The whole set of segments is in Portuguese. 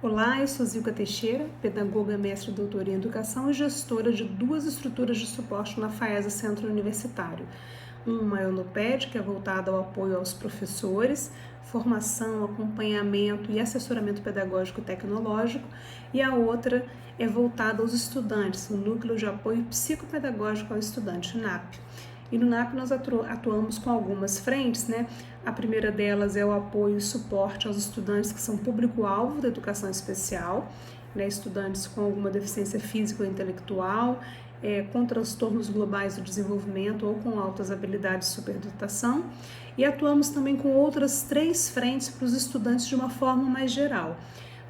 Olá, eu sou Zilka Teixeira, pedagoga, mestre e doutora em educação e gestora de duas estruturas de suporte na FAESA Centro Universitário. Uma é o NUPED, que é voltada ao apoio aos professores, formação, acompanhamento e assessoramento pedagógico e tecnológico, e a outra é voltada aos estudantes, o Núcleo de Apoio Psicopedagógico ao Estudante, NAP. E no NAP nós atuamos com algumas frentes, né? A primeira delas é o apoio e suporte aos estudantes que são público-alvo da educação especial, né? Estudantes com alguma deficiência física ou intelectual, com transtornos globais do desenvolvimento ou com altas habilidades de superdotação. E atuamos também com outras 3 frentes para os estudantes de uma forma mais geral.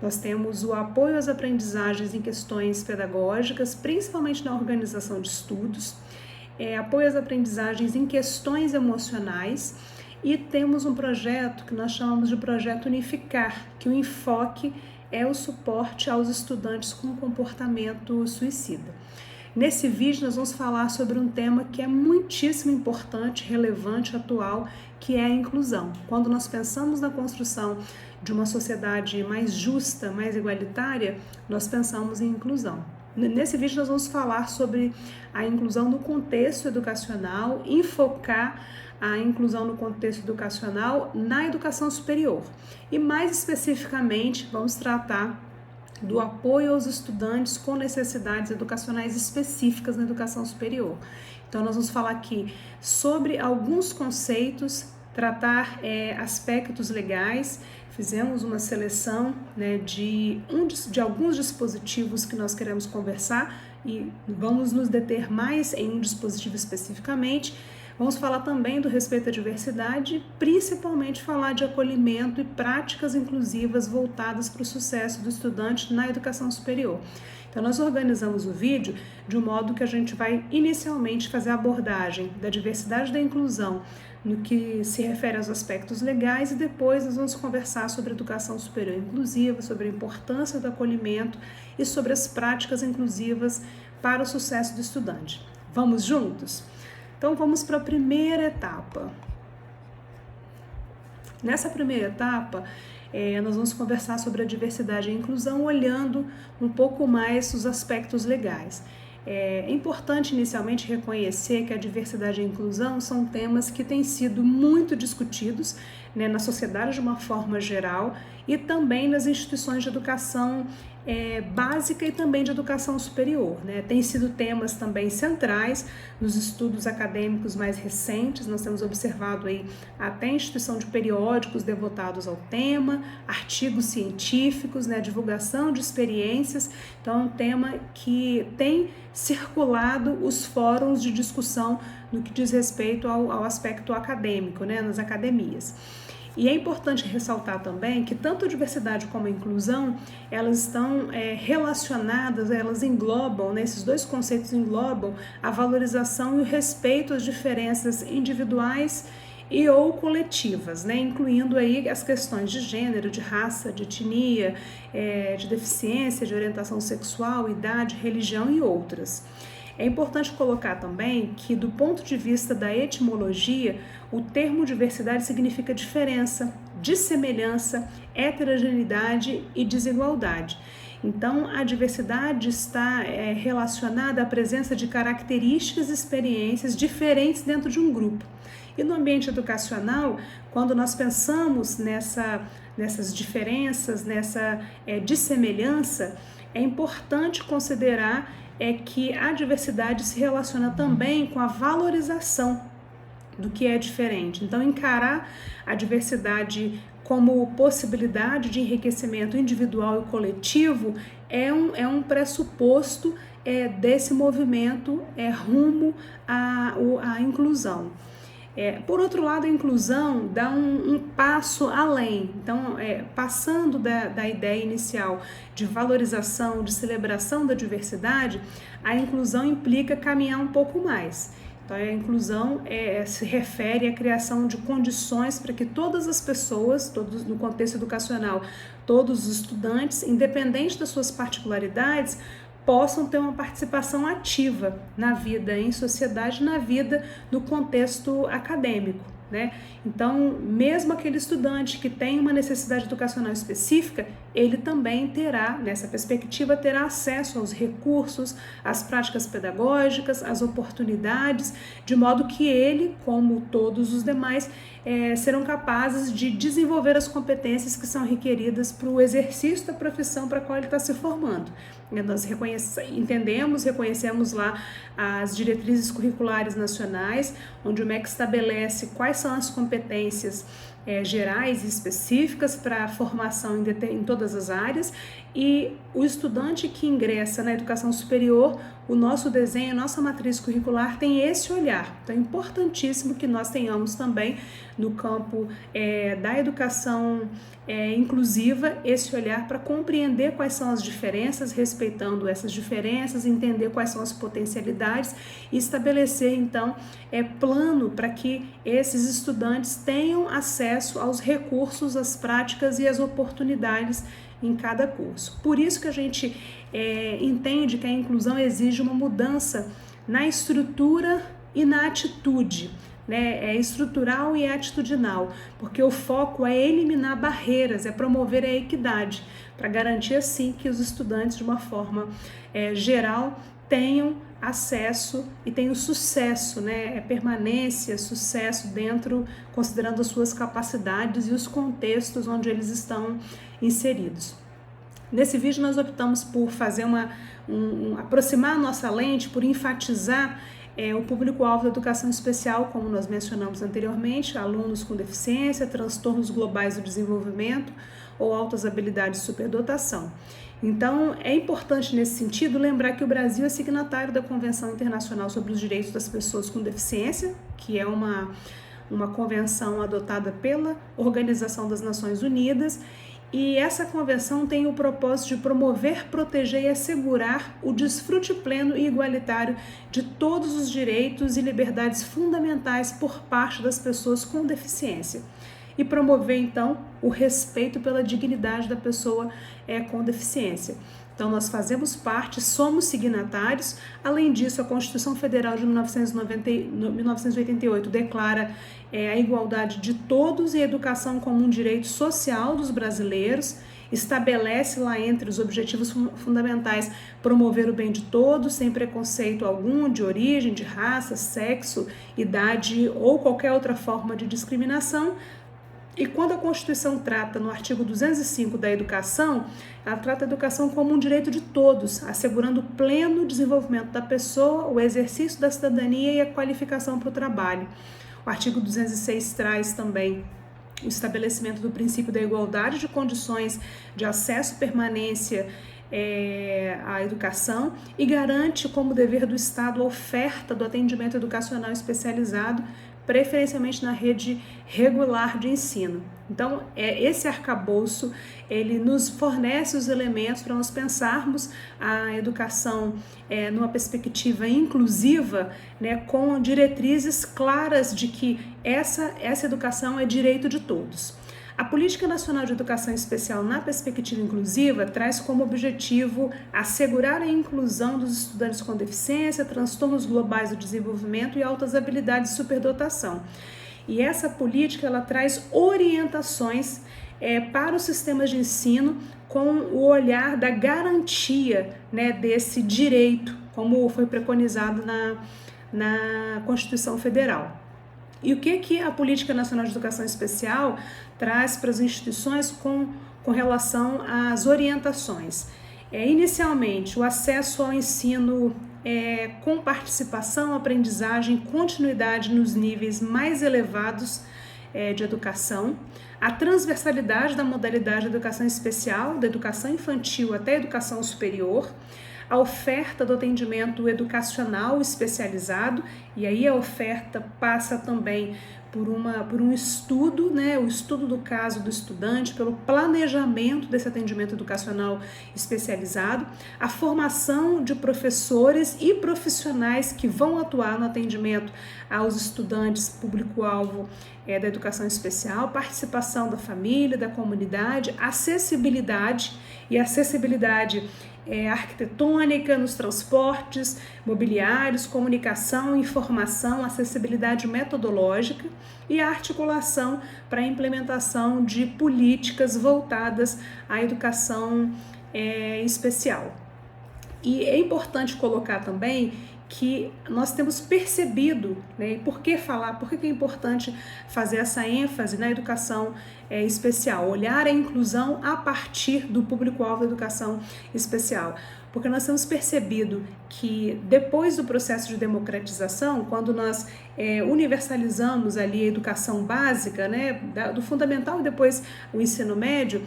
Nós temos o apoio às aprendizagens em questões pedagógicas, principalmente na organização de estudos, apoio às aprendizagens em questões emocionais, e temos um projeto que nós chamamos de Projeto Unificar, que o enfoque é o suporte aos estudantes com comportamento suicida. Nesse vídeo nós vamos falar sobre um tema que é muitíssimo importante, relevante, atual, que é a inclusão. Quando nós pensamos na construção de uma sociedade mais justa, mais igualitária, nós pensamos em inclusão. Nesse vídeo nós vamos falar sobre a inclusão no contexto educacional, enfocar a inclusão no contexto educacional na educação superior. E mais especificamente vamos tratar do apoio aos estudantes com necessidades educacionais específicas na educação superior. Então nós vamos falar aqui sobre alguns conceitos, tratar aspectos legais. Fizemos uma seleção, né, de alguns dispositivos que nós queremos conversar e vamos nos deter mais em um dispositivo especificamente. Vamos falar também do respeito à diversidade, principalmente falar de acolhimento e práticas inclusivas voltadas para o sucesso do estudante na educação superior. Então nós organizamos o vídeo de um modo que a gente vai inicialmente fazer a abordagem da diversidade e da inclusão no que se refere aos aspectos legais, e depois nós vamos conversar sobre educação superior inclusiva, sobre a importância do acolhimento e sobre as práticas inclusivas para o sucesso do estudante. Vamos juntos? Então vamos para a primeira etapa. Nessa primeira etapa, nós vamos conversar sobre a diversidade e a inclusão, olhando um pouco mais os aspectos legais. É importante inicialmente reconhecer que a diversidade e a inclusão são temas que têm sido muito discutidos, né, na sociedade de uma forma geral e também nas instituições de educação básica e também de educação superior, né? Tem sido temas também centrais nos estudos acadêmicos mais recentes. Nós temos observado aí até a instituição de periódicos devotados ao tema, artigos científicos, né, divulgação de experiências. Então é um tema que tem circulado os fóruns de discussão no que diz respeito ao aspecto acadêmico, né, nas academias. E é importante ressaltar também que tanto a diversidade como a inclusão, elas estão relacionadas, elas englobam, né, esses dois conceitos englobam a valorização e o respeito às diferenças individuais e ou coletivas, né, incluindo aí as questões de gênero, de raça, de etnia, de deficiência, de orientação sexual, idade, religião e outras. É importante colocar também que, do ponto de vista da etimologia, o termo diversidade significa diferença, dissemelhança, heterogeneidade e desigualdade. Então, a diversidade está relacionada à presença de características e experiências diferentes dentro de um grupo. E no ambiente educacional, quando nós pensamos nessas diferenças, nessa dissemelhança, é importante considerar que a diversidade se relaciona também com a valorização do que é diferente. Então, encarar a diversidade como possibilidade de enriquecimento individual e coletivo é um pressuposto desse movimento rumo à inclusão. Por outro lado, a inclusão dá um passo além. Então, passando da ideia inicial de valorização, de celebração da diversidade, a inclusão implica caminhar um pouco mais. Então, a inclusão se refere à criação de condições para que todas as pessoas, todos no contexto educacional, todos os estudantes, independente das suas particularidades, possam ter uma participação ativa na vida em sociedade, na vida no contexto acadêmico. né? Então, mesmo aquele estudante que tem uma necessidade educacional específica, ele também terá, nessa perspectiva, terá acesso aos recursos, às práticas pedagógicas, às oportunidades, de modo que ele, como todos os demais, serão capazes de desenvolver as competências que são requeridas para o exercício da profissão para a qual ele está se formando. Nós reconhecemos lá as diretrizes curriculares nacionais, onde o MEC estabelece quais são as competências gerais e específicas para a formação em todas as áreas, e o estudante que ingressa na educação superior, o nosso desenho, a nossa matriz curricular tem esse olhar. Então é importantíssimo que nós tenhamos também no campo da educação inclusiva esse olhar para compreender quais são as diferenças, respeitando essas diferenças, entender quais são as potencialidades e estabelecer então plano para que esses estudantes tenham acesso aos recursos, às práticas e às oportunidades em cada curso. Por isso que a gente entende que a inclusão exige uma mudança na estrutura e na atitude, né? É estrutural e é atitudinal, porque o foco é eliminar barreiras, é promover a equidade, para garantir assim que os estudantes, de uma forma geral, tenham acesso e tenham sucesso, né? Permanência, sucesso dentro, considerando as suas capacidades e os contextos onde eles estão inseridos. Nesse vídeo nós optamos por fazer aproximar a nossa lente, por enfatizar o público-alvo da educação especial, como nós mencionamos anteriormente, alunos com deficiência, transtornos globais do desenvolvimento ou altas habilidades de superdotação. Então, é importante nesse sentido lembrar que o Brasil é signatário da Convenção Internacional sobre os Direitos das Pessoas com Deficiência, que é uma convenção adotada pela Organização das Nações Unidas, e essa convenção tem o propósito de promover, proteger e assegurar o desfrute pleno e igualitário de todos os direitos e liberdades fundamentais por parte das pessoas com deficiência e promover, então, o respeito pela dignidade da pessoa com deficiência. Então, nós fazemos parte, somos signatários. Além disso, a Constituição Federal de 1988 declara a igualdade de todos e a educação como um direito social dos brasileiros, estabelece lá entre os objetivos fundamentais promover o bem de todos, sem preconceito algum de origem, de raça, sexo, idade ou qualquer outra forma de discriminação. E quando a Constituição trata, no artigo 205 da educação, ela trata a educação como um direito de todos, assegurando o pleno desenvolvimento da pessoa, o exercício da cidadania e a qualificação para o trabalho. O artigo 206 traz também o estabelecimento do princípio da igualdade de condições de acesso e permanência à educação e garante como dever do Estado a oferta do atendimento educacional especializado, preferencialmente na rede regular de ensino. Então, esse arcabouço, ele nos fornece os elementos para nós pensarmos a educação numa perspectiva inclusiva, né, com diretrizes claras de que essa educação é direito de todos. A Política Nacional de Educação Especial na Perspectiva Inclusiva traz como objetivo assegurar a inclusão dos estudantes com deficiência, transtornos globais do desenvolvimento e altas habilidades de superdotação. E essa política ela traz orientações para os sistemas de ensino com o olhar da garantia, né, desse direito, como foi preconizado na Constituição Federal. E o que a Política Nacional de Educação Especial traz para as instituições com relação às orientações? Inicialmente, o acesso ao ensino com participação, aprendizagem, continuidade nos níveis mais elevados de educação, a transversalidade da modalidade de educação especial, da educação infantil até a educação superior, a oferta do atendimento educacional especializado, e aí a oferta passa também por um estudo, né, o estudo do caso do estudante, pelo planejamento desse atendimento educacional especializado, a formação de professores e profissionais que vão atuar no atendimento aos estudantes público-alvo da educação especial, participação da família, da comunidade, acessibilidade, e acessibilidade arquitetônica, nos transportes, mobiliários, comunicação, informação, acessibilidade metodológica e a articulação para a implementação de políticas voltadas à educação especial. E é importante colocar também que nós temos percebido, né, e por que é importante fazer essa ênfase na educação especial, olhar a inclusão a partir do público-alvo da educação especial, porque nós temos percebido que depois do processo de democratização, quando nós universalizamos ali a educação básica, né, do fundamental e depois o ensino médio,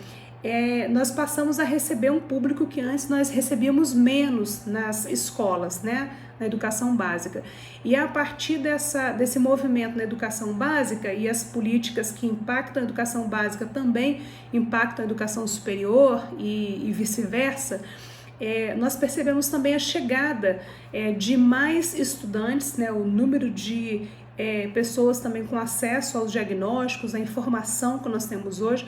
nós passamos a receber um público que antes nós recebíamos menos nas escolas, né, na educação básica. E a partir desse movimento na educação básica e as políticas que impactam a educação básica também impactam a educação superior e vice-versa, nós percebemos também a chegada de mais estudantes, né, o número de pessoas também com acesso aos diagnósticos, à informação que nós temos hoje.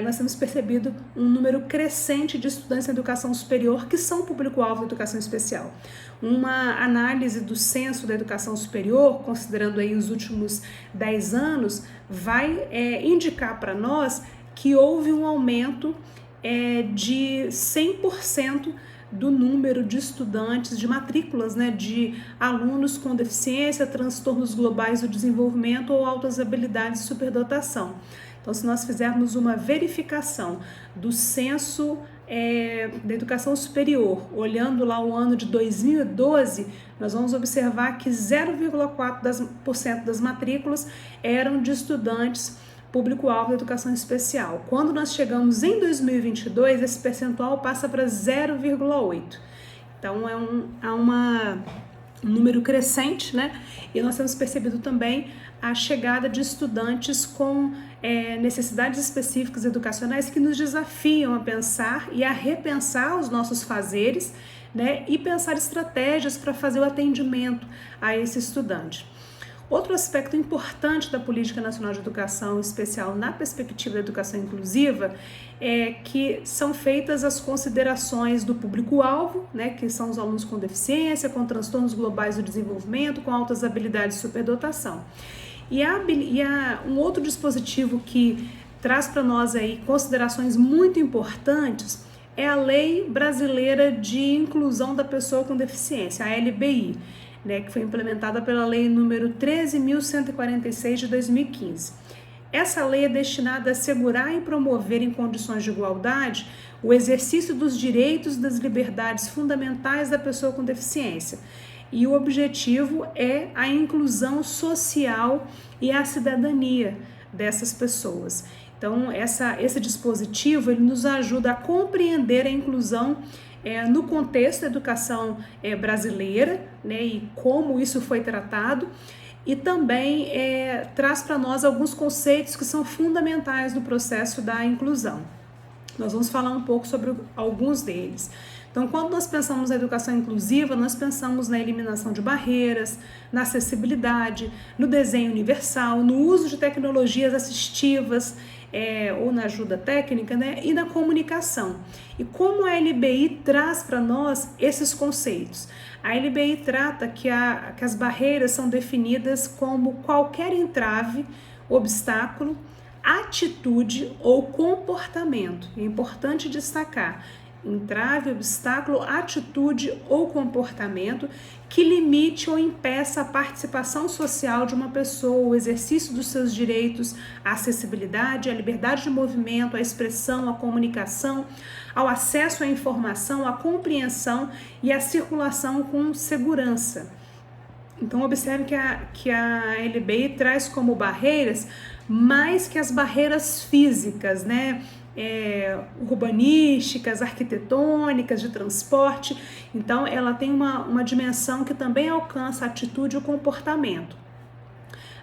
Nós temos percebido um número crescente de estudantes em educação superior que são público-alvo da educação especial. Uma análise do censo da educação superior, considerando aí os últimos 10 anos, vai indicar para nós que houve um aumento de 100% do número de estudantes, de matrículas, né, de alunos com deficiência, transtornos globais do desenvolvimento ou altas habilidades de superdotação. Então, se nós fizermos uma verificação do censo da educação superior, olhando lá o ano de 2012, nós vamos observar que 0,4% das matrículas eram de estudantes público-alvo da educação especial. Quando nós chegamos em 2022, esse percentual passa para 0,8%. Então, há um número crescente, né? E nós temos percebido também a chegada de estudantes com necessidades específicas educacionais que nos desafiam a pensar e a repensar os nossos fazeres, né? E pensar estratégias para fazer o atendimento a esse estudante. Outro aspecto importante da Política Nacional de Educação Especial na perspectiva da educação inclusiva é que são feitas as considerações do público-alvo, né, que são os alunos com deficiência, com transtornos globais do desenvolvimento, com altas habilidades de superdotação. E um outro dispositivo que traz para nós aí considerações muito importantes é a Lei Brasileira de Inclusão da Pessoa com Deficiência, a LBI, né, que foi implementada pela Lei número 13.146 de 2015. Essa lei é destinada a assegurar e promover em condições de igualdade o exercício dos direitos e das liberdades fundamentais da pessoa com deficiência. E o objetivo é a inclusão social e a cidadania dessas pessoas. Então, esse dispositivo ele nos ajuda a compreender a inclusão no contexto da educação brasileira, né, e como isso foi tratado, e também traz para nós alguns conceitos que são fundamentais no processo da inclusão. Nós vamos falar um pouco sobre alguns deles. Então, quando nós pensamos na educação inclusiva, nós pensamos na eliminação de barreiras, na acessibilidade, no desenho universal, no uso de tecnologias assistivas, ou na ajuda técnica, né, e na comunicação. E como a LBI traz para nós esses conceitos? A LBI trata que as barreiras são definidas como qualquer entrave, obstáculo, atitude ou comportamento. É importante destacar: entrave, obstáculo, atitude ou comportamento que limite ou impeça a participação social de uma pessoa, o exercício dos seus direitos à acessibilidade, à liberdade de movimento, à expressão, à comunicação, ao acesso à informação, à compreensão e à circulação com segurança. Então, observe que a LBI traz como barreiras mais que as barreiras físicas, né? Urbanísticas, arquitetônicas, de transporte. Então, ela tem uma dimensão que também alcança a atitude e o comportamento.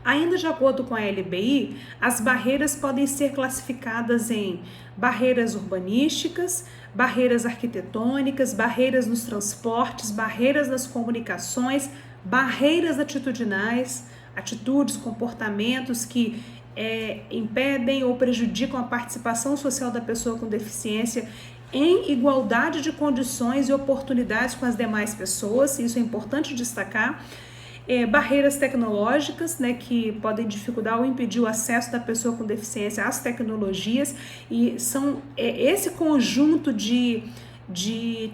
Ainda de acordo com a LBI, as barreiras podem ser classificadas em barreiras urbanísticas, barreiras arquitetônicas, barreiras nos transportes, barreiras nas comunicações, barreiras atitudinais, atitudes, comportamentos que impedem ou prejudicam a participação social da pessoa com deficiência em igualdade de condições e oportunidades com as demais pessoas, isso é importante destacar. Barreiras tecnológicas, né, que podem dificultar ou impedir o acesso da pessoa com deficiência às tecnologias, e são esse conjunto de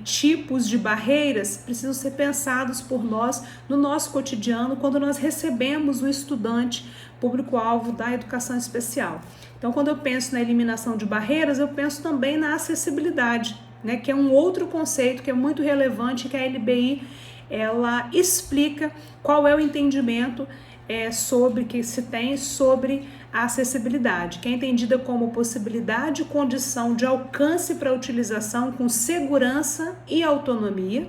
tipos de barreiras precisam ser pensados por nós no nosso cotidiano quando nós recebemos o estudante público-alvo da educação especial. Então, quando eu penso na eliminação de barreiras, eu penso também na acessibilidade, né, que é um outro conceito que é muito relevante, que a LBI ela explica qual é o entendimento que se tem sobre a acessibilidade, que é entendida como possibilidade e condição de alcance para utilização com segurança e autonomia.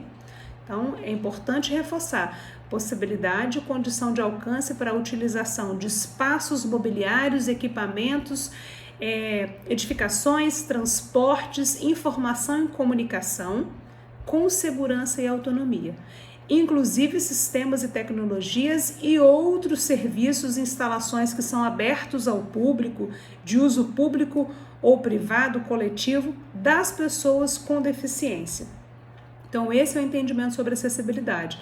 Então, é importante reforçar possibilidade e condição de alcance para a utilização de espaços mobiliários, equipamentos, edificações, transportes, informação e comunicação com segurança e autonomia, inclusive sistemas e tecnologias e outros serviços e instalações que são abertos ao público, de uso público ou privado, coletivo, das pessoas com deficiência. Então, esse é o entendimento sobre acessibilidade.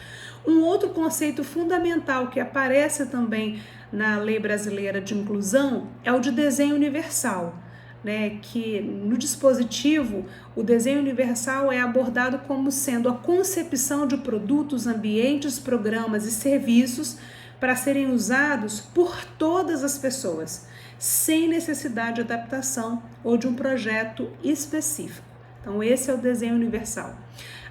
Um outro conceito fundamental que aparece também na Lei Brasileira de Inclusão é o de desenho universal, né, que no dispositivo o desenho universal é abordado como sendo a concepção de produtos, ambientes, programas e serviços para serem usados por todas as pessoas, sem necessidade de adaptação ou de um projeto específico. Então, esse é o desenho universal.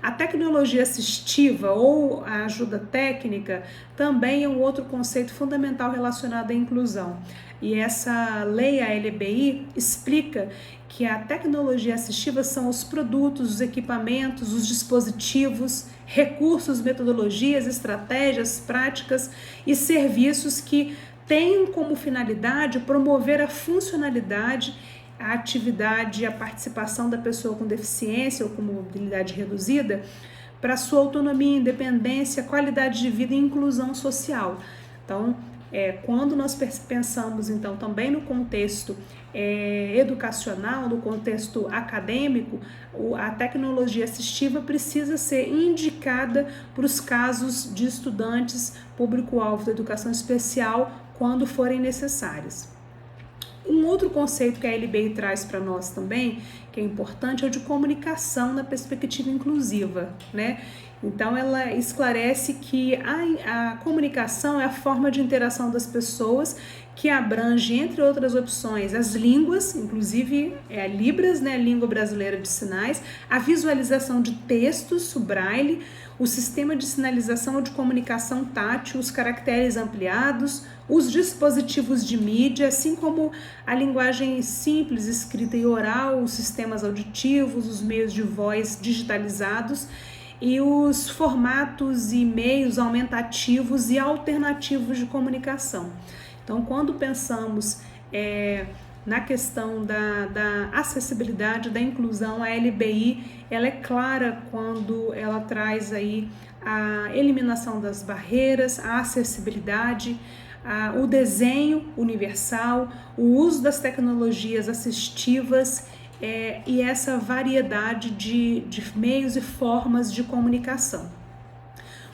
A tecnologia assistiva ou a ajuda técnica também é um outro conceito fundamental relacionado à inclusão. E essa lei, a LBI, explica que a tecnologia assistiva são os produtos, os equipamentos, os dispositivos, recursos, metodologias, estratégias, práticas e serviços que têm como finalidade promover a funcionalidade, a atividade e a participação da pessoa com deficiência ou com mobilidade reduzida para sua autonomia, independência, qualidade de vida e inclusão social. Então, quando nós pensamos então também no contexto educacional, no contexto acadêmico, a tecnologia assistiva precisa ser indicada para os casos de estudantes público-alvo da educação especial quando forem necessários. Um outro conceito que a LBI traz para nós também, que é importante, é o de comunicação na perspectiva inclusiva, né? Então, ela esclarece que a comunicação é a forma de interação das pessoas que abrange, entre outras opções, as línguas, inclusive a Libras, né, a língua brasileira de sinais, a visualização de textos, o braille, o sistema de sinalização ou de comunicação tátil, os caracteres ampliados, os dispositivos de mídia, assim como a linguagem simples, escrita e oral, os sistemas auditivos, os meios de voz digitalizados e os formatos e meios aumentativos e alternativos de comunicação. Então, quando pensamos na questão da acessibilidade, da inclusão, a LBI ela é clara quando ela traz aí a eliminação das barreiras, a acessibilidade, o desenho universal, o uso das tecnologias assistivas e essa variedade de meios e formas de comunicação.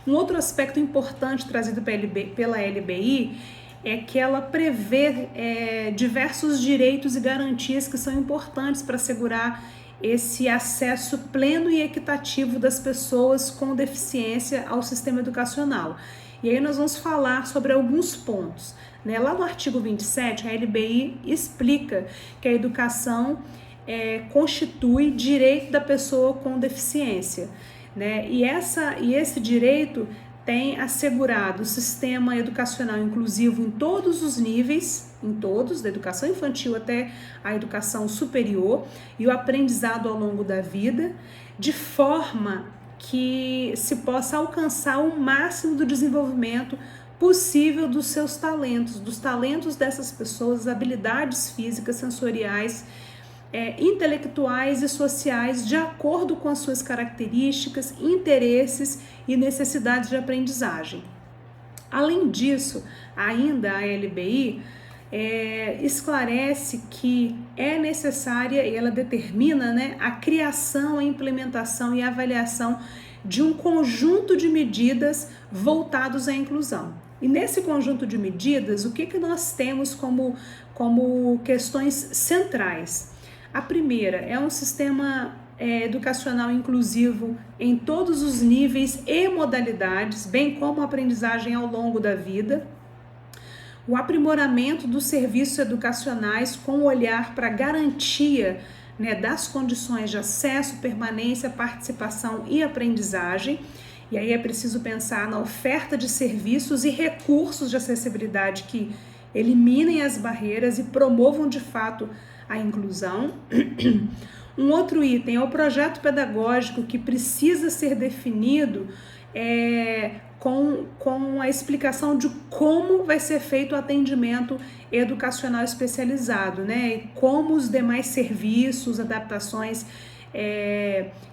Um outro aspecto importante trazido pela LBI é que ela prevê diversos direitos e garantias que são importantes para assegurar esse acesso pleno e equitativo das pessoas com deficiência ao sistema educacional. E aí nós vamos falar sobre alguns pontos, né? Lá no artigo 27, a LBI explica que a educação constitui direito da pessoa com deficiência, né? E esse direito tem assegurado o sistema educacional inclusivo em todos os níveis, da educação infantil até a educação superior, e o aprendizado ao longo da vida, de forma que se possa alcançar o máximo do desenvolvimento possível dos seus talentos, dos talentos dessas pessoas, habilidades físicas, sensoriais, intelectuais e sociais, de acordo com as suas características, interesses e necessidades de aprendizagem. Além disso, ainda a LBI esclarece que é necessária, e ela determina, né, a criação, a implementação e a avaliação de um conjunto de medidas voltados à inclusão. E nesse conjunto de medidas, o que nós temos como questões centrais? A primeira é um sistema educacional inclusivo em todos os níveis e modalidades, bem como a aprendizagem ao longo da vida. O aprimoramento dos serviços educacionais com olhar para a garantia, né, das condições de acesso, permanência, participação e aprendizagem. E aí é preciso pensar na oferta de serviços e recursos de acessibilidade que eliminem as barreiras e promovam de fato a inclusão. Um outro item é o projeto pedagógico, que precisa ser definido com a explicação de como vai ser feito o atendimento educacional especializado, né? E como os demais serviços, adaptações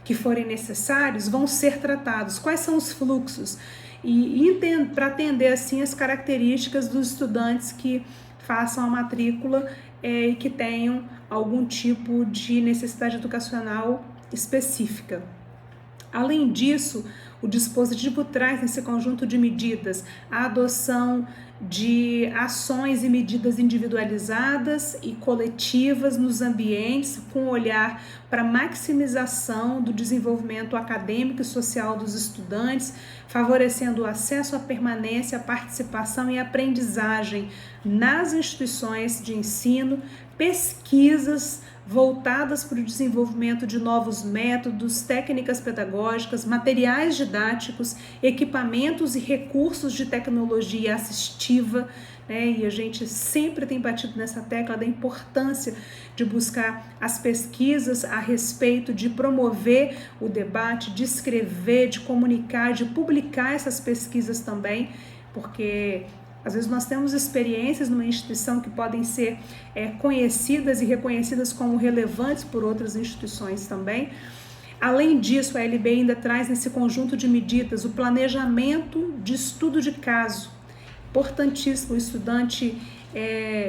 que forem necessários vão ser tratados, quais são os fluxos, e para atender assim as características dos estudantes que façam a matrícula e que tenham algum tipo de necessidade educacional específica. Além disso, o dispositivo traz nesse conjunto de medidas a adoção de ações e medidas individualizadas e coletivas nos ambientes, com olhar para maximização do desenvolvimento acadêmico e social dos estudantes, favorecendo o acesso à permanência, a participação e aprendizagem nas instituições de ensino, pesquisas voltadas para o desenvolvimento de novos métodos, técnicas pedagógicas, materiais didáticos, equipamentos e recursos de tecnologia assistiva, né? E a gente sempre tem batido nessa tecla da importância de buscar as pesquisas a respeito de promover o debate, de escrever, de comunicar, de publicar essas pesquisas também, porque às vezes nós temos experiências numa instituição que podem ser conhecidas e reconhecidas como relevantes por outras instituições também. Além disso, a LB ainda traz nesse conjunto de medidas o planejamento de estudo de caso. Importantíssimo, o estudante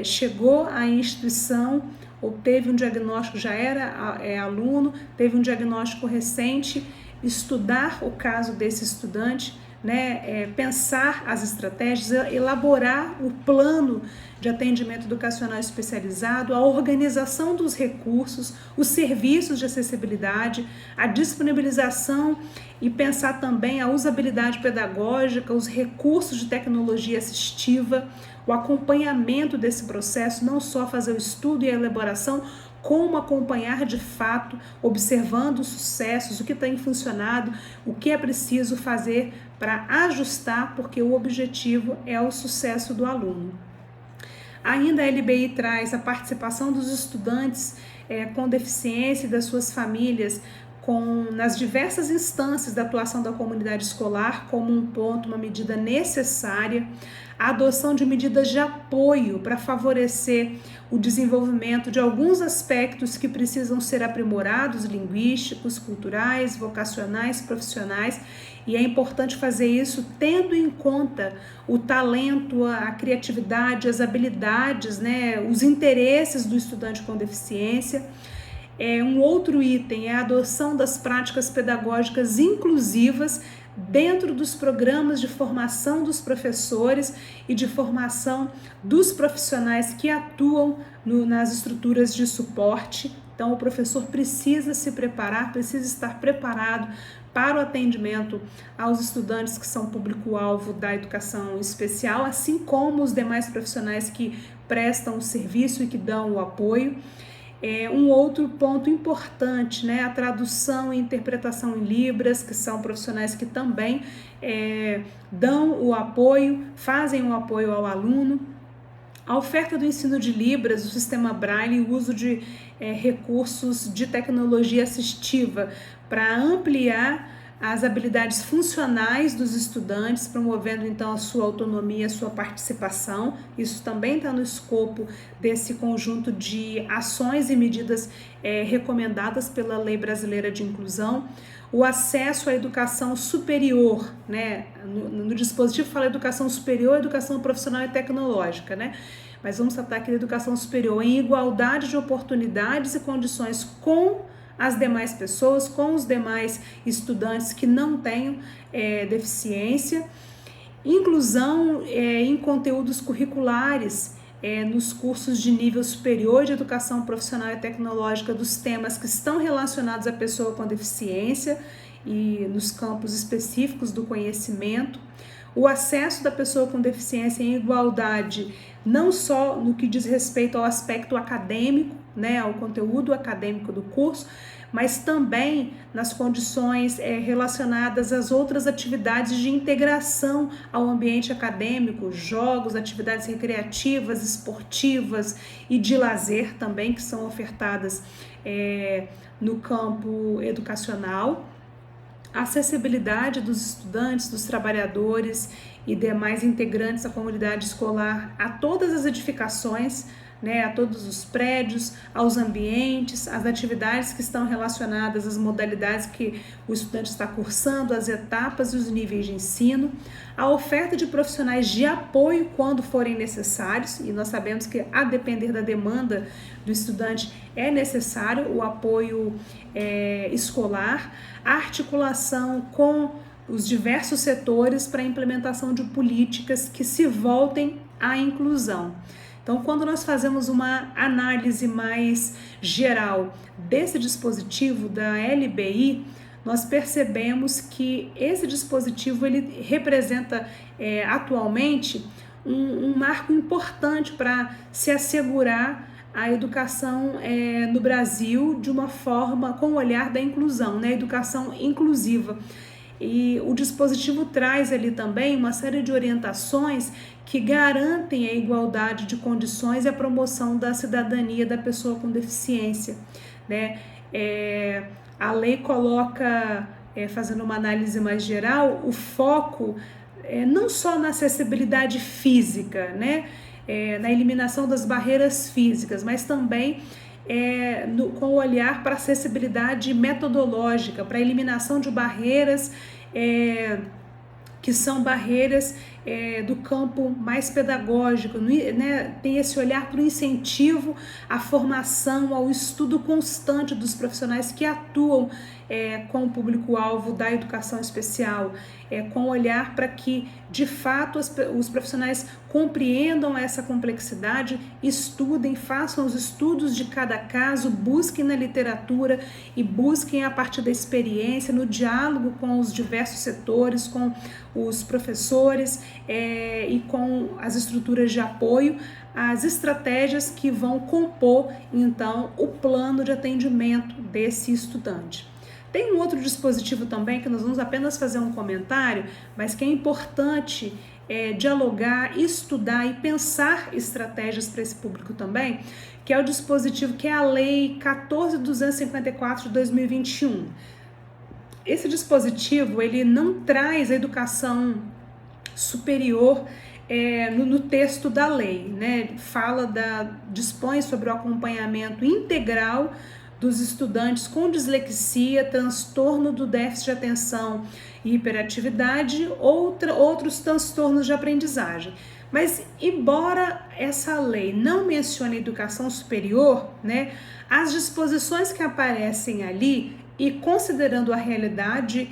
chegou à instituição ou teve um diagnóstico, já era aluno, teve um diagnóstico recente, estudar o caso desse estudante, né, pensar as estratégias, elaborar o plano de atendimento educacional especializado, a organização dos recursos, os serviços de acessibilidade, a disponibilização e pensar também a usabilidade pedagógica, os recursos de tecnologia assistiva, o acompanhamento desse processo, não só fazer o estudo e a elaboração, como acompanhar de fato, observando os sucessos, o que tem funcionado, o que é preciso fazer para ajustar, porque o objetivo é o sucesso do aluno. Ainda a LBI traz a participação dos estudantes com deficiência e das suas famílias nas diversas instâncias da atuação da comunidade escolar como um ponto, uma medida necessária, a adoção de medidas de apoio para favorecer o desenvolvimento de alguns aspectos que precisam ser aprimorados, linguísticos, culturais, vocacionais, profissionais, e é importante fazer isso tendo em conta o talento, a criatividade, as habilidades, né, os interesses do estudante com deficiência. Um outro item é a adoção das práticas pedagógicas inclusivas dentro dos programas de formação dos professores e de formação dos profissionais que atuam nas estruturas de suporte. Então, o professor precisa se preparar, precisa estar preparado para o atendimento aos estudantes que são público-alvo da educação especial, assim como os demais profissionais que prestam o serviço e que dão o apoio. Um outro ponto importante, né, a tradução e interpretação em Libras, que são profissionais que também dão o apoio, fazem o apoio ao aluno. A oferta do ensino de Libras, o sistema Braille e o uso de recursos de tecnologia assistiva para ampliar as habilidades funcionais dos estudantes, promovendo então a sua autonomia, a sua participação. Isso também está no escopo desse conjunto de ações e medidas recomendadas pela Lei Brasileira de Inclusão. O acesso à educação superior, né? No dispositivo fala educação superior, educação profissional e tecnológica, né? mas vamos tratar aqui da educação superior em igualdade de oportunidades e condições com as demais pessoas, com os demais estudantes que não tenham deficiência, inclusão em conteúdos curriculares, nos cursos de nível superior de educação profissional e tecnológica dos temas que estão relacionados à pessoa com deficiência e nos campos específicos do conhecimento, o acesso da pessoa com deficiência em igualdade, não só no que diz respeito ao aspecto acadêmico, né, ao conteúdo acadêmico do curso, mas também nas condições relacionadas às outras atividades de integração ao ambiente acadêmico, jogos, atividades recreativas, esportivas e de lazer também, que são ofertadas no campo educacional. A acessibilidade dos estudantes, dos trabalhadores e demais integrantes da comunidade escolar a todas as edificações, né, a todos os prédios, aos ambientes, às atividades que estão relacionadas às modalidades que o estudante está cursando, as etapas e os níveis de ensino, a oferta de profissionais de apoio quando forem necessários, e nós sabemos que, a depender da demanda do estudante, é necessário o apoio escolar, a articulação com os diversos setores para a implementação de políticas que se voltem à inclusão. Então, quando nós fazemos uma análise mais geral desse dispositivo da LBI, nós percebemos que esse dispositivo ele representa atualmente um marco importante para se assegurar a educação no Brasil de uma forma com o olhar da inclusão, né? Educação inclusiva. E o dispositivo traz ali também uma série de orientações que garantem a igualdade de condições e a promoção da cidadania da pessoa com deficiência, né? A lei coloca, fazendo uma análise mais geral, o foco não só na acessibilidade física, né? Na eliminação das barreiras físicas, mas também com o olhar para a acessibilidade metodológica, para a eliminação de barreiras que são barreiras do campo mais pedagógico, né? Tem esse olhar para o incentivo à formação, ao estudo constante dos profissionais que atuam com o público-alvo da educação especial, com olhar para que, de fato, os profissionais compreendam essa complexidade, estudem, façam os estudos de cada caso, busquem na literatura e busquem a partir da experiência, no diálogo com os diversos setores, com os professores e com as estruturas de apoio, as estratégias que vão compor, então, o plano de atendimento desse estudante. Tem um outro dispositivo também que nós vamos apenas fazer um comentário, mas que é importante dialogar, estudar e pensar estratégias para esse público também, que é o dispositivo, que é a Lei 14.254 de 2021. Esse dispositivo, ele não traz a educação superior no texto da lei, né? Dispõe sobre o acompanhamento integral dos estudantes com dislexia, transtorno do déficit de atenção e hiperatividade, outros transtornos de aprendizagem. Mas, embora essa lei não mencione educação superior, né, as disposições que aparecem ali, e considerando a realidade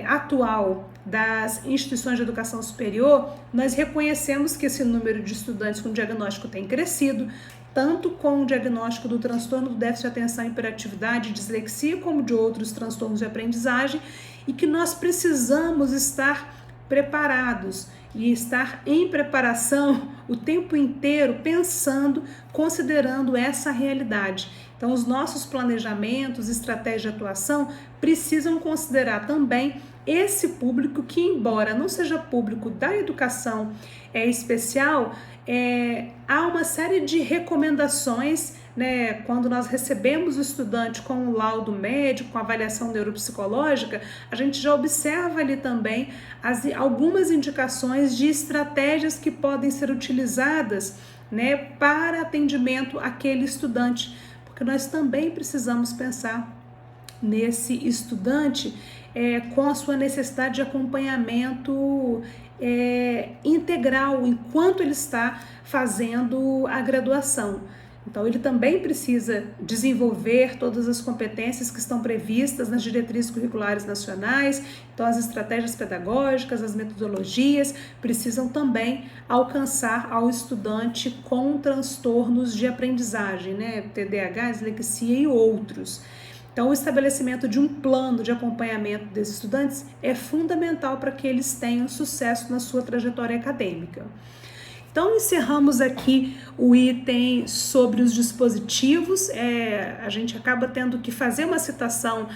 atual das instituições de educação superior, nós reconhecemos que esse número de estudantes com diagnóstico tem crescido, tanto com o diagnóstico do transtorno do déficit de atenção e hiperatividade, dislexia, como de outros transtornos de aprendizagem, e que nós precisamos estar preparados e estar em preparação o tempo inteiro, pensando, considerando essa realidade. Então, os nossos planejamentos, estratégias de atuação precisam considerar também esse público que, embora não seja público da educação especial, há uma série de recomendações, né? Quando nós recebemos o estudante com o laudo médico, com a avaliação neuropsicológica, a gente já observa ali também algumas indicações de estratégias que podem ser utilizadas, né, para atendimento àquele estudante, porque nós também precisamos pensar nesse estudante com a sua necessidade de acompanhamento integral enquanto ele está fazendo a graduação. Então, ele também precisa desenvolver todas as competências que estão previstas nas diretrizes curriculares nacionais. Então, as estratégias pedagógicas, as metodologias precisam também alcançar ao estudante com transtornos de aprendizagem, né? TDAH, dislexia e outros. Então, o estabelecimento de um plano de acompanhamento desses estudantes é fundamental para que eles tenham sucesso na sua trajetória acadêmica. Então, encerramos aqui o item sobre os dispositivos. A gente acaba tendo que fazer uma citação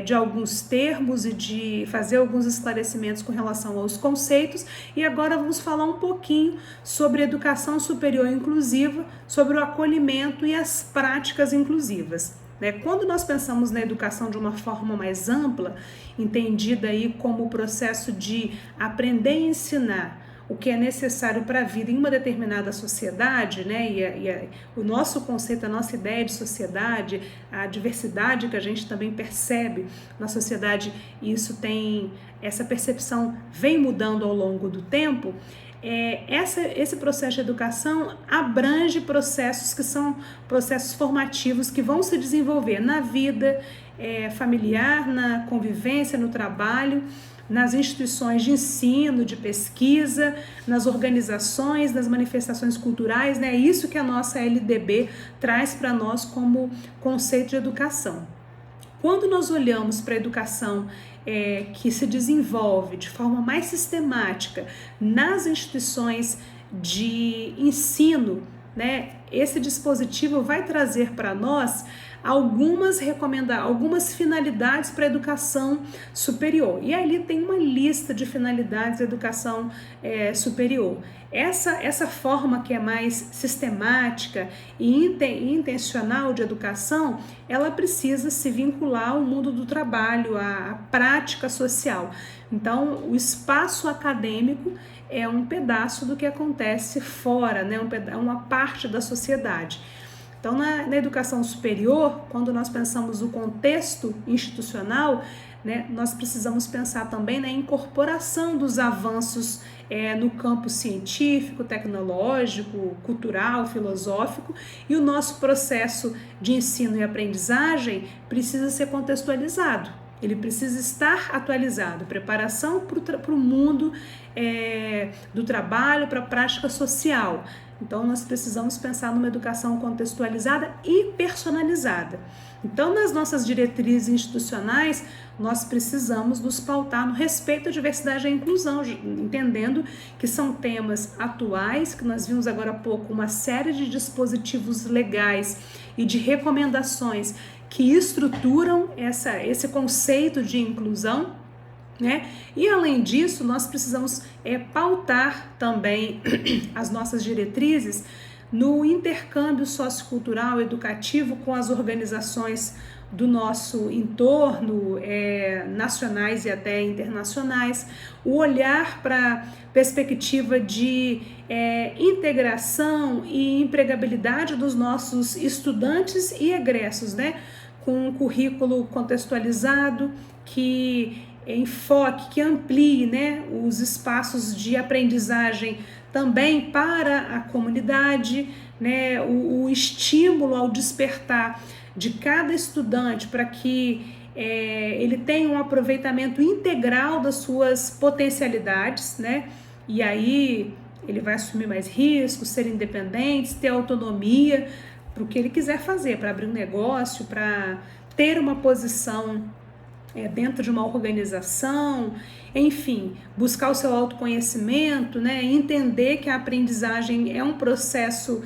de alguns termos e de fazer alguns esclarecimentos com relação aos conceitos. E agora vamos falar um pouquinho sobre educação superior inclusiva, sobre o acolhimento e as práticas inclusivas. Quando nós pensamos na educação de uma forma mais ampla, entendida aí como o processo de aprender e ensinar o que é necessário para a vida em uma determinada sociedade, né? O nosso conceito, a nossa ideia de sociedade, a diversidade que a gente também percebe na sociedade, e essa percepção vem mudando ao longo do tempo. Esse processo de educação abrange processos que são processos formativos que vão se desenvolver na vida familiar, na convivência, no trabalho, nas instituições de ensino, de pesquisa, nas organizações, nas manifestações culturais, né? É isso que a nossa LDB traz para nós como conceito de educação. Quando nós olhamos para a educação que se desenvolve de forma mais sistemática nas instituições de ensino, né? Esse dispositivo vai trazer para nós algumas finalidades para a educação superior. E ali tem uma lista de finalidades da educação superior. Essa forma que é mais sistemática e intencional de educação, ela precisa se vincular ao mundo do trabalho, à prática social. Então, o espaço acadêmico é um pedaço do que acontece fora, né? Uma parte da sociedade. Então, na educação superior, quando nós pensamos o contexto institucional, né, nós precisamos pensar também na incorporação dos avanços no campo científico, tecnológico, cultural, filosófico, e o nosso processo de ensino e aprendizagem precisa ser contextualizado. Ele precisa estar atualizado, preparação para o mundo do trabalho, para a prática social. Então, nós precisamos pensar numa educação contextualizada e personalizada. Então, nas nossas diretrizes institucionais, nós precisamos nos pautar no respeito à diversidade e à inclusão, entendendo que são temas atuais, que nós vimos agora há pouco uma série de dispositivos legais e de recomendações que estruturam esse conceito de inclusão, né? E além disso, nós precisamos pautar também as nossas diretrizes no intercâmbio sociocultural educativo com as organizações do nosso entorno, nacionais e até internacionais, o olhar para a perspectiva de integração e empregabilidade dos nossos estudantes e egressos, né? Com um currículo contextualizado que enfoque, que amplie, né, os espaços de aprendizagem também para a comunidade, né, o estímulo ao despertar de cada estudante para que ele tenha um aproveitamento integral das suas potencialidades, né, e aí ele vai assumir mais riscos, ser independente, ter autonomia para o que ele quiser fazer, para abrir um negócio, para ter uma posição dentro de uma organização, enfim, buscar o seu autoconhecimento, né? Entender que a aprendizagem é um processo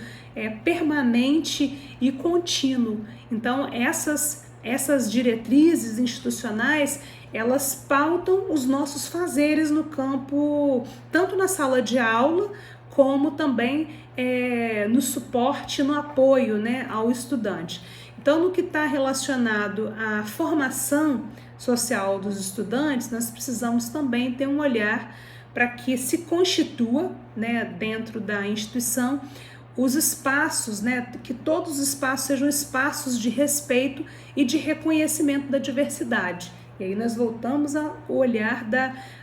permanente e contínuo. Então, essas diretrizes institucionais, elas pautam os nossos fazeres no campo, tanto na sala de aula, como também no suporte, no apoio, né, ao estudante. Então, no que está relacionado à formação social dos estudantes, nós precisamos também ter um olhar para que se constitua, né, dentro da instituição, os espaços, né, que todos os espaços sejam espaços de respeito e de reconhecimento da diversidade. E aí nós voltamos ao olhar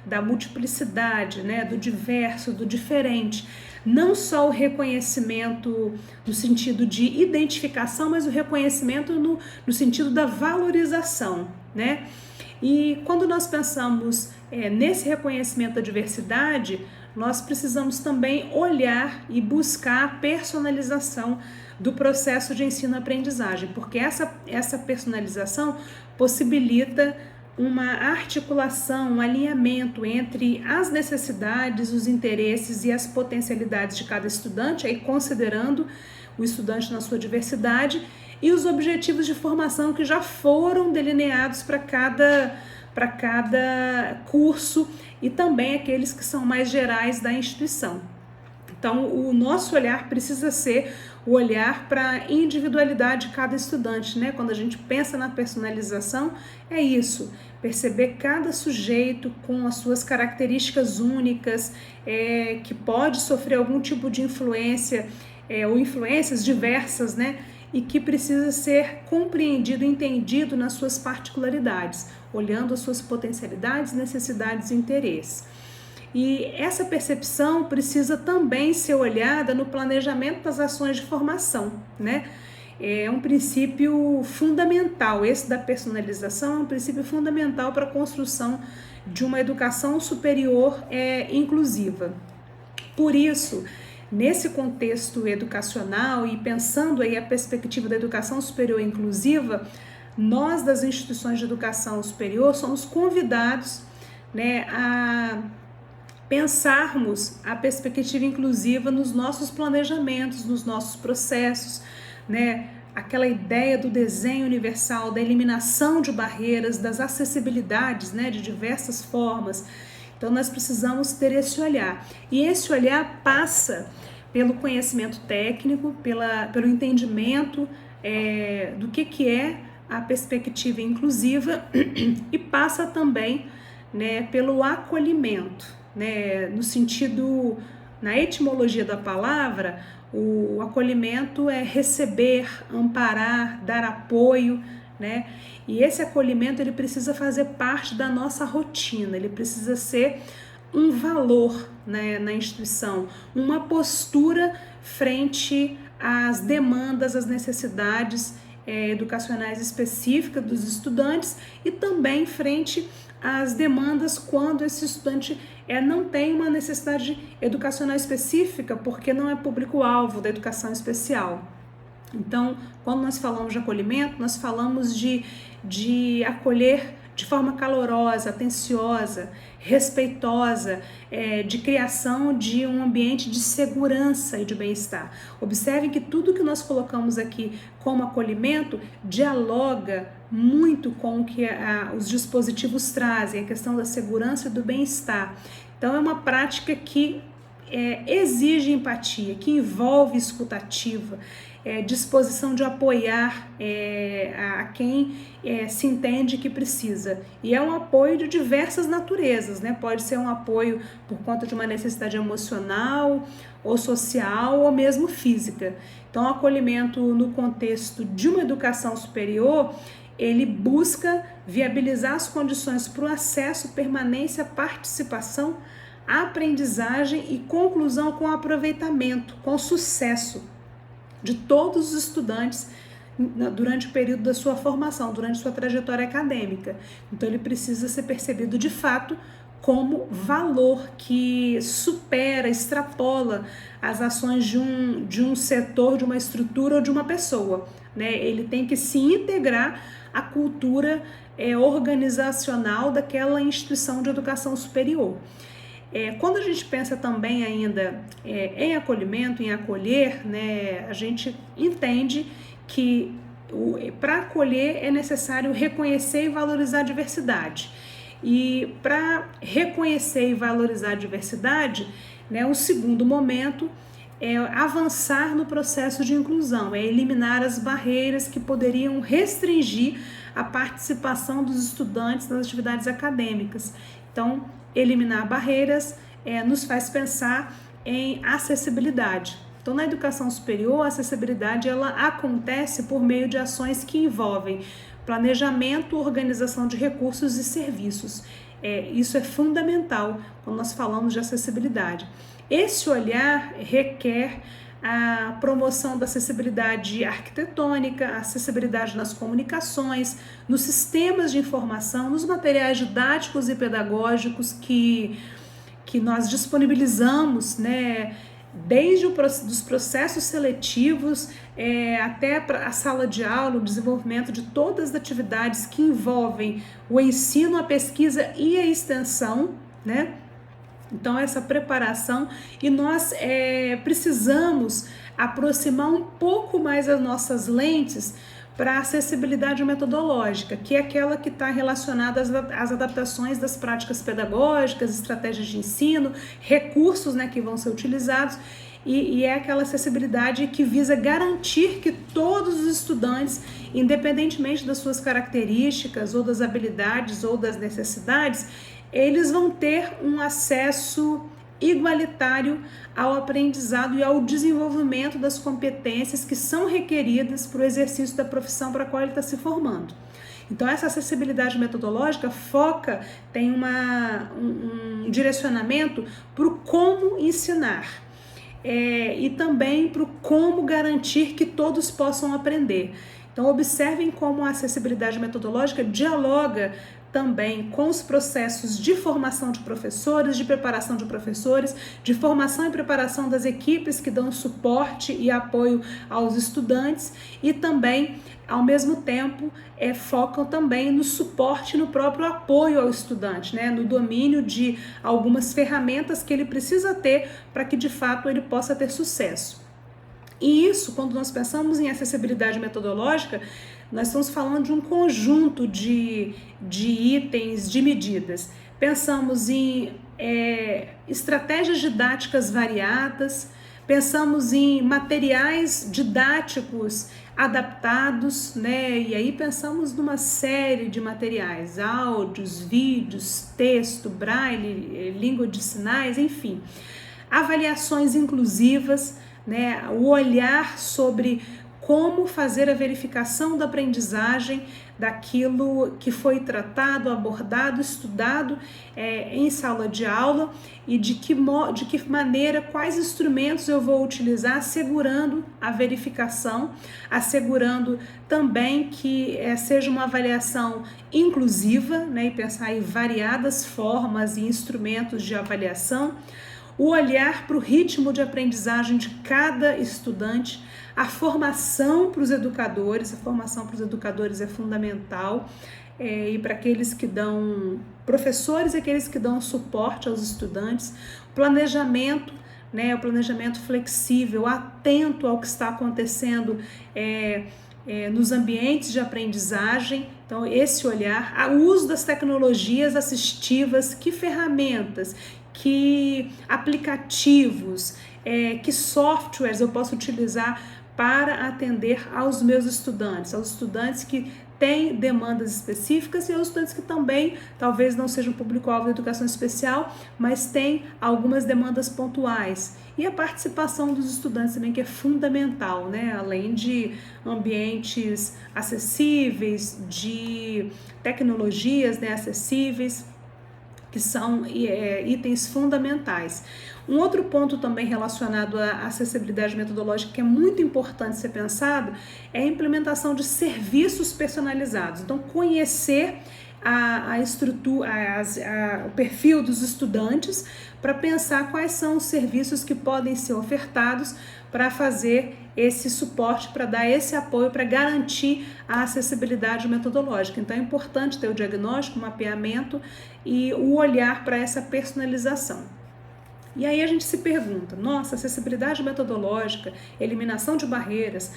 da multiplicidade, né, do diverso, do diferente. Não só o reconhecimento no sentido de identificação, mas o reconhecimento no sentido da valorização, né? E quando nós pensamos nesse reconhecimento da diversidade, nós precisamos também olhar e buscar a personalização do processo de ensino-aprendizagem, porque essa personalização possibilita uma articulação, um alinhamento entre as necessidades, os interesses e as potencialidades de cada estudante, aí considerando o estudante na sua diversidade, e os objetivos de formação que já foram delineados para cada curso e também aqueles que são mais gerais da instituição. Então, o nosso olhar precisa ser o olhar para a individualidade de cada estudante, né? Quando a gente pensa na personalização, é isso, perceber cada sujeito com as suas características únicas, que pode sofrer algum tipo de influência, ou influências diversas, né? E que precisa ser compreendido, entendido nas suas particularidades, olhando as suas potencialidades, necessidades e interesses. E essa percepção precisa também ser olhada no planejamento das ações de formação, né? É um princípio fundamental, esse da personalização é um princípio fundamental para a construção de uma educação superior inclusiva. Por isso, nesse contexto educacional e pensando aí a perspectiva da educação superior inclusiva, nós das instituições de educação superior somos convidados, né, a pensarmos a perspectiva inclusiva nos nossos planejamentos, nos nossos processos, né? Aquela ideia do desenho universal, da eliminação de barreiras, das acessibilidades, né, de diversas formas. Então nós precisamos ter esse olhar. E esse olhar passa pelo conhecimento técnico, pelo entendimento do que é a perspectiva inclusiva e passa também, né, pelo acolhimento. Né, no sentido, na etimologia da palavra, o acolhimento é receber, amparar, dar apoio, né? E esse acolhimento ele precisa fazer parte da nossa rotina, ele precisa ser um valor, né, na instituição, uma postura frente às demandas, às necessidades educacionais específicas dos estudantes e também frente às demandas quando esse estudante não tem uma necessidade educacional específica, porque não é público-alvo da educação especial. Então, quando nós falamos de acolhimento, nós falamos de acolher de forma calorosa, atenciosa, respeitosa, de criação de um ambiente de segurança e de bem-estar. Observem que tudo que nós colocamos aqui como acolhimento dialoga muito com o que os dispositivos trazem, a questão da segurança e do bem-estar. Então é uma prática que exige empatia, que envolve escutativa, disposição de apoiar a quem se entende que precisa. E é um apoio de diversas naturezas, né? Pode ser um apoio por conta de uma necessidade emocional, ou social, ou mesmo física. Então, o acolhimento no contexto de uma educação superior, ele busca viabilizar as condições para o acesso, permanência, participação, aprendizagem e conclusão com aproveitamento, com sucesso de todos os estudantes durante o período da sua formação, durante sua trajetória acadêmica. Então ele precisa ser percebido de fato como valor que supera, extrapola as ações de um setor, de uma estrutura ou de uma pessoa, né? Ele tem que se integrar à cultura organizacional daquela instituição de educação superior. Quando a gente pensa também ainda em acolhimento, em acolher, né, a gente entende que para acolher é necessário reconhecer e valorizar a diversidade. E para reconhecer e valorizar a diversidade, né, o segundo momento é avançar no processo de inclusão, é eliminar as barreiras que poderiam restringir a participação dos estudantes nas atividades acadêmicas. Então, eliminar barreiras nos faz pensar em acessibilidade. Então, na educação superior, a acessibilidade ela acontece por meio de ações que envolvem planejamento, organização de recursos e serviços. Isso é fundamental quando nós falamos de acessibilidade. Esse olhar requer a promoção da acessibilidade arquitetônica, a acessibilidade nas comunicações, nos sistemas de informação, nos materiais didáticos e pedagógicos que nós disponibilizamos, né, desde os processos seletivos até a sala de aula, o desenvolvimento de todas as atividades que envolvem o ensino, a pesquisa e a extensão, né? Então, essa preparação, e nós precisamos aproximar um pouco mais as nossas lentes para a acessibilidade metodológica, que é aquela que está relacionada às adaptações das práticas pedagógicas, estratégias de ensino, recursos, né, que vão ser utilizados, e é aquela acessibilidade que visa garantir que todos os estudantes, independentemente das suas características, ou das habilidades, ou das necessidades, eles vão ter um acesso igualitário ao aprendizado e ao desenvolvimento das competências que são requeridas para o exercício da profissão para a qual ele está se formando. Então, essa acessibilidade metodológica tem um direcionamento para o como ensinar e também para o como garantir que todos possam aprender. Então, observem como a acessibilidade metodológica dialoga também com os processos de formação de professores, de preparação de professores, de formação e preparação das equipes que dão suporte e apoio aos estudantes, e também, ao mesmo tempo, focam também no suporte, no próprio apoio ao estudante, né? No domínio de algumas ferramentas que ele precisa ter para que, de fato, ele possa ter sucesso. E isso, quando nós pensamos em acessibilidade metodológica, nós estamos falando de um conjunto de itens, de medidas. Pensamos em estratégias didáticas variadas, pensamos em materiais didáticos adaptados, né? E aí pensamos numa série de materiais, áudios, vídeos, texto, braille, língua de sinais, enfim. Avaliações inclusivas, né? O olhar sobre como fazer a verificação da aprendizagem daquilo que foi tratado, abordado, estudado em sala de aula, e de que maneira, quais instrumentos eu vou utilizar, assegurando a verificação, assegurando também que seja uma avaliação inclusiva, né, e pensar em variadas formas e instrumentos de avaliação, o olhar para o ritmo de aprendizagem de cada estudante, a formação para os educadores, é fundamental, e para aqueles que dão, professores e aqueles que dão suporte aos estudantes, planejamento, né, o planejamento flexível, atento ao que está acontecendo nos ambientes de aprendizagem. Então, esse olhar, o uso das tecnologias assistivas, que ferramentas, que aplicativos, que softwares eu posso utilizar para atender aos meus estudantes, aos estudantes que têm demandas específicas e aos estudantes que também talvez não sejam público-alvo da educação especial, mas têm algumas demandas pontuais. E a participação dos estudantes também, que é fundamental, né? Além de ambientes acessíveis, de tecnologias, né, acessíveis, que são itens fundamentais. Um outro ponto também relacionado à acessibilidade metodológica que é muito importante ser pensado é a implementação de serviços personalizados. Então, conhecer a estrutura, o perfil dos estudantes para pensar quais são os serviços que podem ser ofertados para fazer esse suporte, para dar esse apoio, para garantir a acessibilidade metodológica. Então é importante ter o diagnóstico, o mapeamento e o olhar para essa personalização. E aí a gente se pergunta, nossa, acessibilidade metodológica, eliminação de barreiras,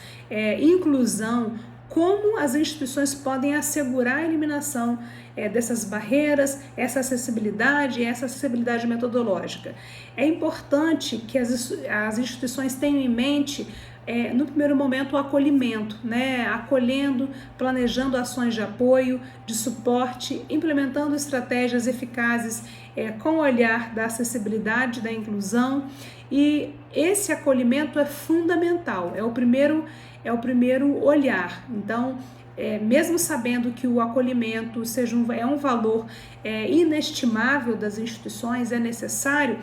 inclusão, como as instituições podem assegurar a eliminação dessas barreiras, essa acessibilidade metodológica. É importante que as instituições tenham em mente, no primeiro momento, o acolhimento, né? Acolhendo, planejando ações de apoio, de suporte, implementando estratégias eficazes com o olhar da acessibilidade, da inclusão, e esse acolhimento é fundamental, é o primeiro olhar. Então, mesmo sabendo que o acolhimento é um valor inestimável das instituições, é necessário,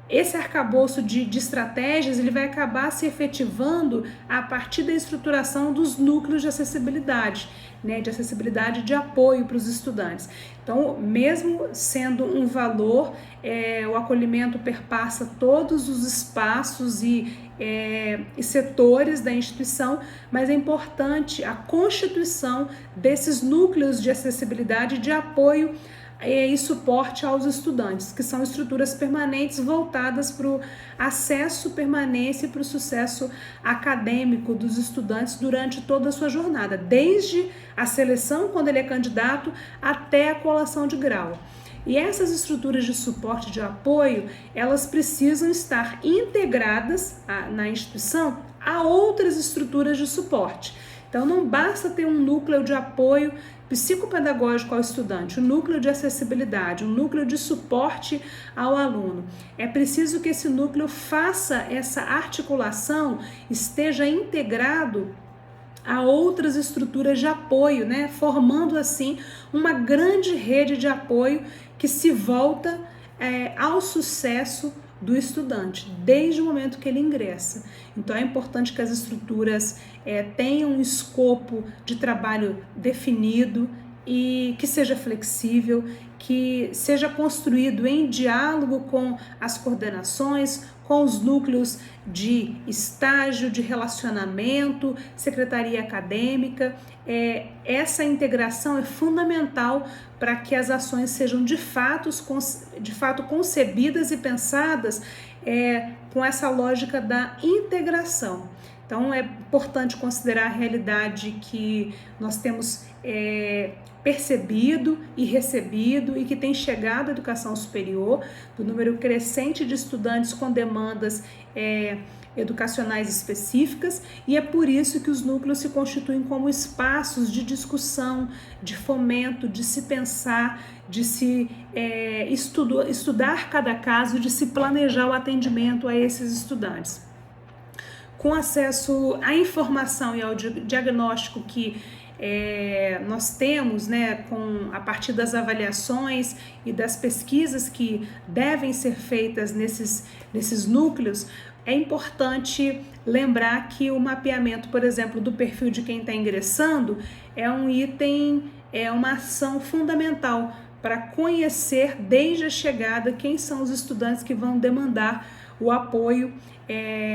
esse arcabouço de estratégias ele vai acabar se efetivando a partir da estruturação dos núcleos de acessibilidade, né, de acessibilidade de apoio para os estudantes. Então, mesmo sendo um valor, o acolhimento perpassa todos os espaços e setores da instituição, mas é importante a constituição desses núcleos de acessibilidade de apoio e suporte aos estudantes, que são estruturas permanentes voltadas para o acesso, permanência e para o sucesso acadêmico dos estudantes durante toda a sua jornada, desde a seleção, quando ele é candidato, até a colação de grau. E essas estruturas de suporte e de apoio, elas precisam estar integradas na instituição a outras estruturas de suporte. Então, não basta ter um núcleo de apoio psicopedagógico ao estudante, um núcleo de acessibilidade, um núcleo de suporte ao aluno. É preciso que esse núcleo faça essa articulação, esteja integrado a outras estruturas de apoio, né? Formando assim uma grande rede de apoio que se volta ao sucesso do estudante, desde o momento que ele ingressa. Então é importante que as estruturas tenham um escopo de trabalho definido e que seja flexível, que seja construído em diálogo com as coordenações, com os núcleos de estágio, de relacionamento, secretaria acadêmica. Essa integração é fundamental para que as ações sejam de fato concebidas e pensadas com essa lógica da integração. Então é importante considerar a realidade que nós temos percebido e recebido e que tem chegado à educação superior, do número crescente de estudantes com demandas educacionais específicas, e é por isso que os núcleos se constituem como espaços de discussão, de fomento, de se pensar, de se estudar cada caso, de se planejar o atendimento a esses estudantes. Com acesso à informação e ao diagnóstico que nós temos, né, a partir das avaliações e das pesquisas que devem ser feitas nesses núcleos, é importante lembrar que o mapeamento, por exemplo, do perfil de quem está ingressando é um item, uma ação fundamental para conhecer desde a chegada quem são os estudantes que vão demandar o apoio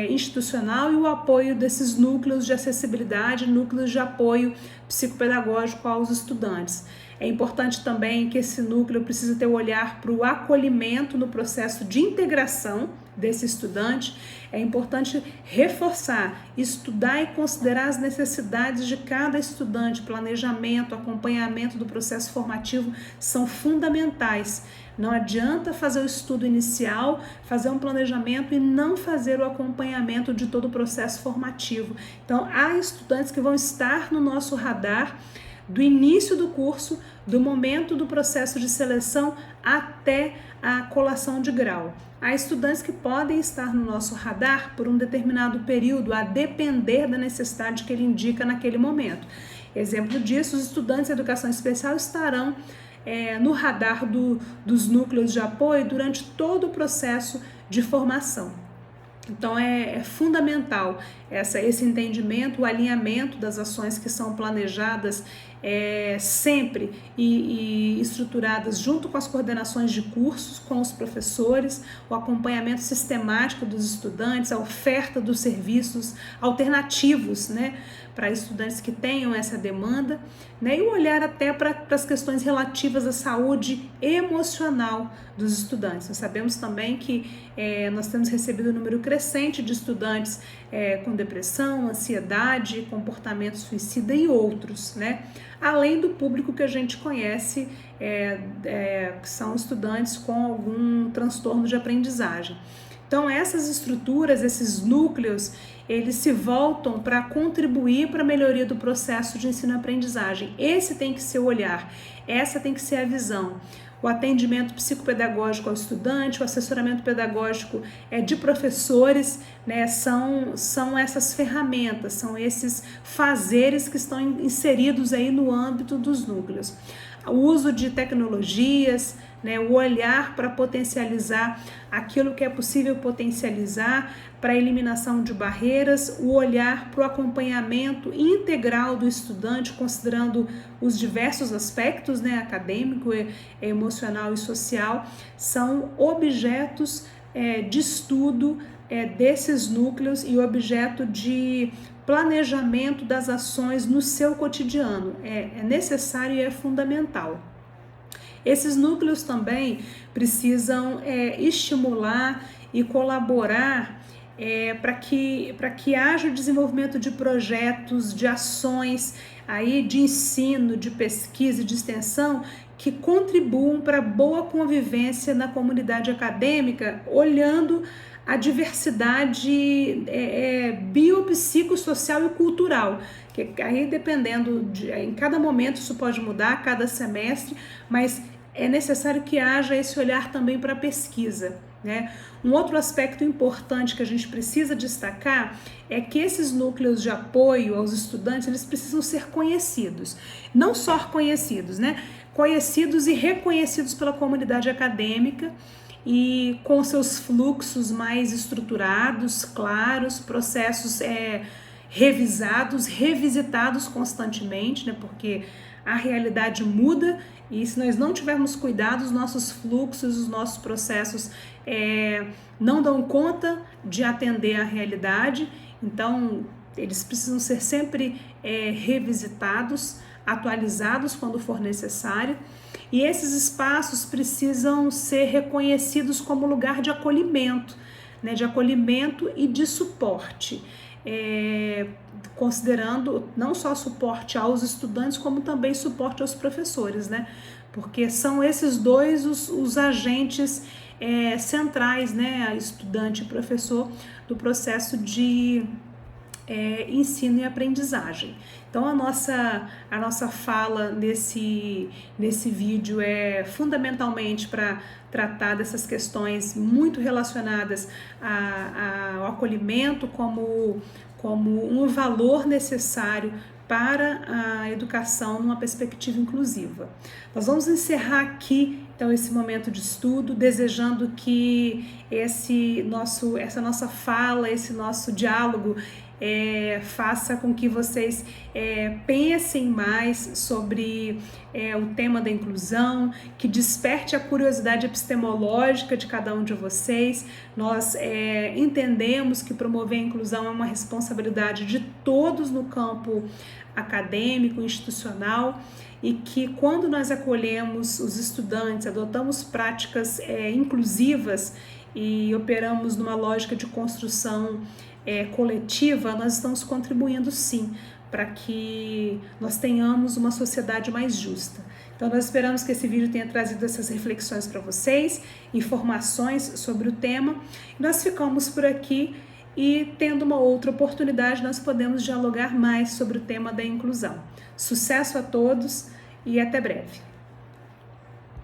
institucional e o apoio desses núcleos de acessibilidade, núcleos de apoio psicopedagógico aos estudantes. É importante também que esse núcleo precisa ter o olhar para o acolhimento no processo de integração desse estudante. É importante reforçar, estudar e considerar as necessidades de cada estudante. Planejamento, acompanhamento do processo formativo são fundamentais. Não adianta fazer o estudo inicial, fazer um planejamento e não fazer o acompanhamento de todo o processo formativo. Então, há estudantes que vão estar no nosso radar do início do curso, do momento do processo de seleção até a colação de grau. Há estudantes que podem estar no nosso radar por um determinado período, a depender da necessidade que ele indica naquele momento. Exemplo disso, os estudantes de educação especial estarão no radar dos núcleos de apoio durante todo o processo de formação. Então é fundamental esse entendimento, o alinhamento das ações que são planejadas sempre e estruturadas junto com as coordenações de cursos, com os professores, o acompanhamento sistemático dos estudantes, a oferta dos serviços alternativos, né, para estudantes que tenham essa demanda, né, e o olhar até para as questões relativas à saúde emocional dos estudantes. Nós sabemos também que nós temos recebido um número crescente de estudantes com depressão, ansiedade, comportamento suicida e outros, né? Além do público que a gente conhece, que são estudantes com algum transtorno de aprendizagem. Então, essas estruturas, esses núcleos eles se voltam para contribuir para a melhoria do processo de ensino-aprendizagem. Esse tem que ser o olhar, essa tem que ser a visão. O atendimento psicopedagógico ao estudante, o assessoramento pedagógico de professores, né, são essas ferramentas, são esses fazeres que estão inseridos aí no âmbito dos núcleos. O uso de tecnologias, né, o olhar para potencializar aquilo que é possível potencializar, para a eliminação de barreiras, o olhar para o acompanhamento integral do estudante, considerando os diversos aspectos, né, acadêmico, emocional e social, são objetos de estudo desses núcleos e objeto de planejamento das ações no seu cotidiano. É necessário e é fundamental. Esses núcleos também precisam estimular e colaborar para que haja o desenvolvimento de projetos, de ações aí de ensino, de pesquisa e de extensão que contribuam para a boa convivência na comunidade acadêmica, olhando a diversidade biopsicossocial e cultural, que aí dependendo, em cada momento isso pode mudar, cada semestre, mas é necessário que haja esse olhar também para a pesquisa, né? Um outro aspecto importante que a gente precisa destacar é que esses núcleos de apoio aos estudantes, eles precisam ser conhecidos, não só conhecidos, né? Conhecidos e reconhecidos pela comunidade acadêmica e com seus fluxos mais estruturados, claros, processos revisados, revisitados constantemente, né? Porque a realidade muda e se nós não tivermos cuidado, os nossos fluxos, os nossos processos não dão conta de atender a realidade. Então, eles precisam ser sempre revisitados, atualizados quando for necessário. E esses espaços precisam ser reconhecidos como lugar de acolhimento, né, de acolhimento e de suporte, considerando não só suporte aos estudantes, como também suporte aos professores, né? Porque são esses dois os agentes centrais, né, estudante e professor, do processo de ensino e aprendizagem. Então a nossa fala nesse vídeo é fundamentalmente para tratar dessas questões muito relacionadas ao acolhimento como um valor necessário para a educação numa perspectiva inclusiva. Nós vamos encerrar aqui então esse momento de estudo, desejando que essa nossa fala, esse nosso diálogo faça com que vocês pensem mais sobre o tema da inclusão, que desperte a curiosidade epistemológica de cada um de vocês. Nós entendemos que promover a inclusão é uma responsabilidade de todos no campo acadêmico, institucional, e que quando nós acolhemos os estudantes, adotamos práticas inclusivas e operamos numa lógica de construção coletiva, nós estamos contribuindo sim para que nós tenhamos uma sociedade mais justa. Então nós esperamos que esse vídeo tenha trazido essas reflexões para vocês, informações sobre o tema. Nós ficamos por aqui e tendo uma outra oportunidade nós podemos dialogar mais sobre o tema da inclusão. Sucesso a todos e até breve.